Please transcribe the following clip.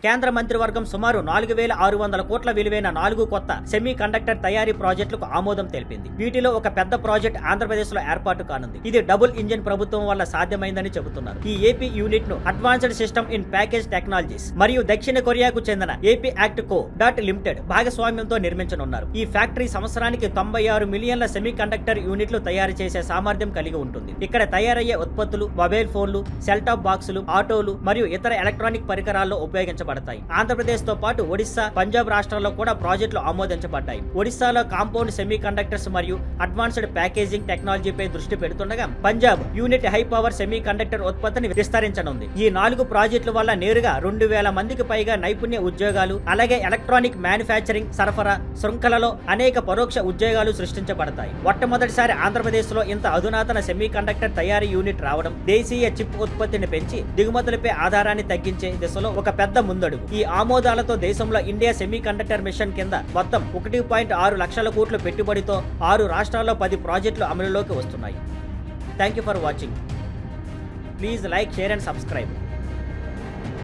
కేంద్ర మంత్రివర్గం సుమారు 4,600 కోట్ల విలువైన 4 కొత్త సెమీ కండక్టర్ తయారీ ప్రాజెక్టులకు ఆమోదం తెలిపింది. వీటిలో ఒక పెద్ద ప్రాజెక్ట్ ఆంధ్రప్రదేశ్ లో ఏర్పాటు కానుంది. ఇది డబుల్ ఇంజిన్ ప్రభుత్వం వల్ల సాధ్యమైందని చెబుతున్నారు. ఈ ఏపీ యూనిట్ ను advanced system in package technologies మరియు దక్షిణ కొరియాకు చెందిన AP act co dot limited భాగస్వామ్యంతో నిర్మించనున్నారు. ఈ ఫ్యాక్టరీ సంవత్సరానికి 96 మిలియన్ల సెమీ కండక్టర్ యూనిట్లు తయారు చేసే సామర్థ్యం కలిగి ఉంటుంది. ఇక్కడ తయారయ్యే ఉత్పత్తులు మొబైల్ ఫోన్లు, సెల్ టాప్ బాక్సులు, ఆటోలు మరియు ఇతర ఎలక్ట్రానిక్ పరికరాల్లో ఉపయోగించబడతాయి. ఆంధ్రప్రదేశ్ తో పాటు ఒడిశా, పంజాబ్ రాష్ట్రాల్లో కూడా ప్రాజెక్టులు ఆమోదించబడ్డాయి. ఒడిశాలో కాంపౌండ్ సెమీ కండక్టర్స్ మరియు అడ్వాన్స్డ్ ప్యాకేజింగ్ టెక్నాలజీపై దృష్టి పెడుతుండగా Punjab unit high power semiconductor ఉత్పత్తిని విస్తరించనుంది. ఈ 4 ప్రాజెక్టుల వల్ల నేరుగా 2,000 మందికి పైగా నైపుణ్య ఉద్యోగాలు, అలాగే ఎలక్ట్రానిక్ మ్యానుఫ్యాక్చరింగ్, సరఫరా శృంఖలలో అనేక పరోక్ష ఉద్యోగాలు సృష్టించబడతాయి. మొట్టమొదటిసారి ఆంధ్రప్రదేశ్ లో ఇంత అధునాతన సెమీ కండక్టర్ తయారీ యూనిట్ రావడం దేశీయ చిప్ ఉత్పత్తిని పెంచి దిగుమతులపై ఆధారాన్ని తగ్గించే దిశలో ఒక పెద్ద ముందడుగు. ఈ ఆమోదాలతో దేశంలో ఇండియా సెమీ కండక్టర్ మిషన్ కింద మొత్తం 1.6 లక్షల కోట్ల పెట్టుబడితో 6 రాష్ట్రాల్లో 10 ప్రాజెక్టులు అమలులోకి వస్తున్నాయి. Thank you for watching. Please like, share and subscribe.